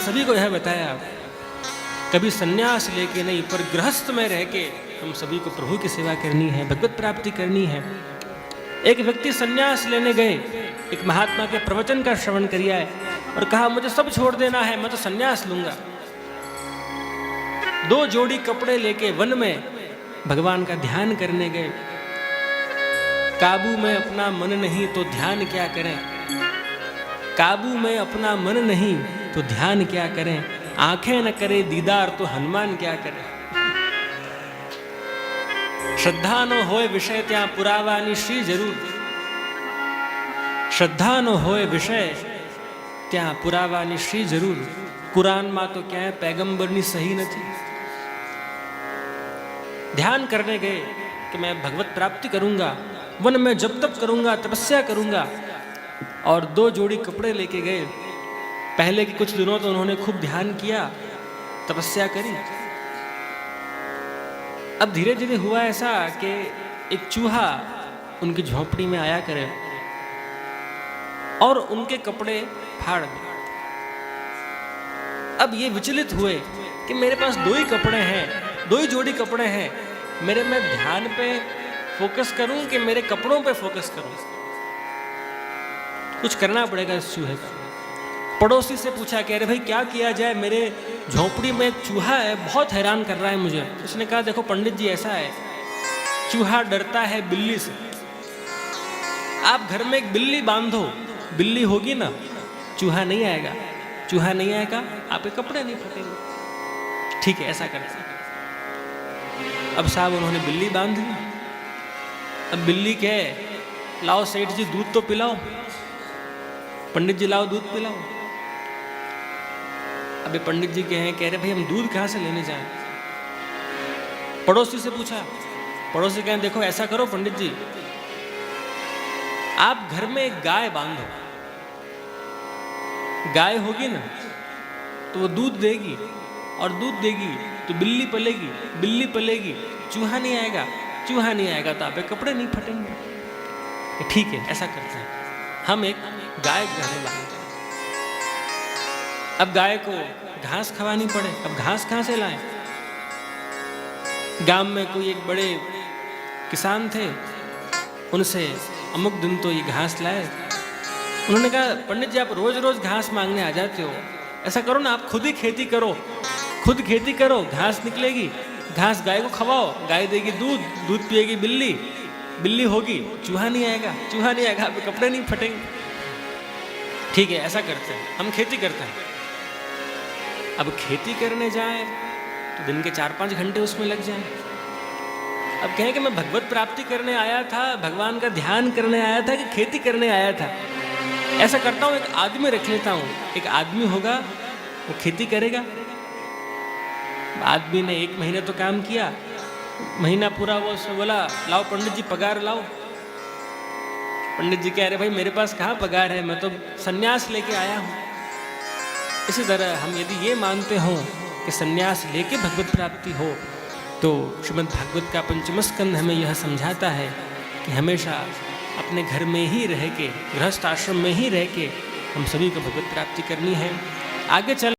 सभी को यह बताया, कभी सन्यास लेके नहीं पर गृहस्थ में रह के हम सभी को प्रभु की सेवा करनी है, भगवत प्राप्ति करनी है। एक व्यक्ति सन्यास लेने गए, एक महात्मा के प्रवचन का श्रवण किया है और कहा मुझे सब छोड़ देना है, मैं तो सन्यास लूंगा। 2 जोड़ी कपड़े लेके वन में भगवान का ध्यान करने गए। काबू में अपना मन नहीं तो ध्यान क्या करें, काबू में अपना मन नहीं तो ध्यान क्या करें, आंखें न करे दीदार तो हनुमान क्या करें। श्रद्धा न होए विषय त्या पुरावानी श्री जरूर, श्रद्धा न होए विषय त्या पुरावानी श्री जरूर। कुरान में तो क्या है पैगंबरनी सही नहीं। ध्यान करने गए कि मैं भगवत प्राप्ति करूंगा, वन में जब तप करूंगा, तपस्या करूंगा, और 2 जोड़ी कपड़े लेके गए। पहले के कुछ दिनों तो उन्होंने खूब ध्यान किया, तपस्या करी। अब धीरे धीरे हुआ ऐसा कि एक चूहा उनकी झोंपड़ी में आया करे और उनके कपड़े फाड़ दिए। अब ये विचलित हुए कि मेरे पास 2 ही कपड़े हैं, 2 ही जोड़ी कपड़े हैं, मेरे मैं ध्यान पे फोकस करूं कि मेरे कपड़ों पे फोकस करूं। कुछ करना पड़ेगा इस चूहे का। पड़ोसी से पूछा कि अरे भाई क्या किया जाए, मेरे झोंपड़ी में एक चूहा है, बहुत हैरान कर रहा है मुझे। उसने कहा देखो पंडित जी ऐसा है, चूहा डरता है बिल्ली से। आप घर में एक बिल्ली बांधो, बिल्ली होगी ना, चूहा नहीं आएगा, चूहा नहीं आएगा, आपके कपड़े नहीं फटेंगे। ठीक है ऐसा करते हैं। अब साहब उन्होंने बिल्ली बांध ली। अब बिल्ली कहे लाओ सेठ जी दूध तो पिलाओ, पंडित जी लाओ दूध पिलाओ। अबे पंडित जी कह रहे भाई हम दूध कहाँ से लेने जाएं। पड़ोसी से पूछा, पड़ोसी कहें देखो ऐसा करो पंडित जी, आप घर में एक गाय बांधो, गाय होगी ना तो वो दूध देगी, और दूध देगी तो बिल्ली पलेगी, बिल्ली पलेगी, चूहा नहीं आएगा, चूहा नहीं आएगा तो आपके कपड़े नहीं फटेंगे। ठीक है ऐसा करते हैं, हम एक गाय घर में बांधते हैं। अब गाय को घास खवानी पड़े, अब घास कहाँ से लाएं। गांव में कोई एक बड़े किसान थे, उनसे अमुक दिन तो ये घास लाए। उन्होंने कहा पंडित जी आप रोज रोज घास मांगने आ जाते हो, ऐसा करो ना आप खुद ही खेती करो, खुद खेती करो, घास निकलेगी, घास गाय को खवाओ, गाय देगी दूध, दूध पिएगी बिल्ली, बिल्ली होगी, चूहा नहीं आएगा, चूहा नहीं आएगा, आपके कपड़े नहीं फटेंगे। ठीक है ऐसा करते हैं, हम खेती करते हैं। अब खेती करने जाए तो दिन के 4-5 घंटे उसमें लग जाए। अब कहें कि मैं भगवत प्राप्ति करने आया था, भगवान का ध्यान करने आया था कि खेती करने आया था। ऐसा करता हूँ एक आदमी रख लेता हूँ, एक आदमी होगा वो खेती करेगा। आदमी ने 1 महीने तो काम किया, महीना पूरा वो उसने बोला लाओ पंडित जी पगार लाओ। पंडित जी कह रहे भाई मेरे पास कहाँ पगार है, मैं तो सन्यास लेके आया हूँ। इसी तरह हम यदि ये मानते हों कि सन्यास लेके भगवत प्राप्ति हो, तो श्रीमद् भागवत का 5वां स्कंध हमें यह समझाता है कि हमेशा अपने घर में ही रह के, गृहस्थ आश्रम में ही रह के हम सभी को भगवत प्राप्ति करनी है। आगे चल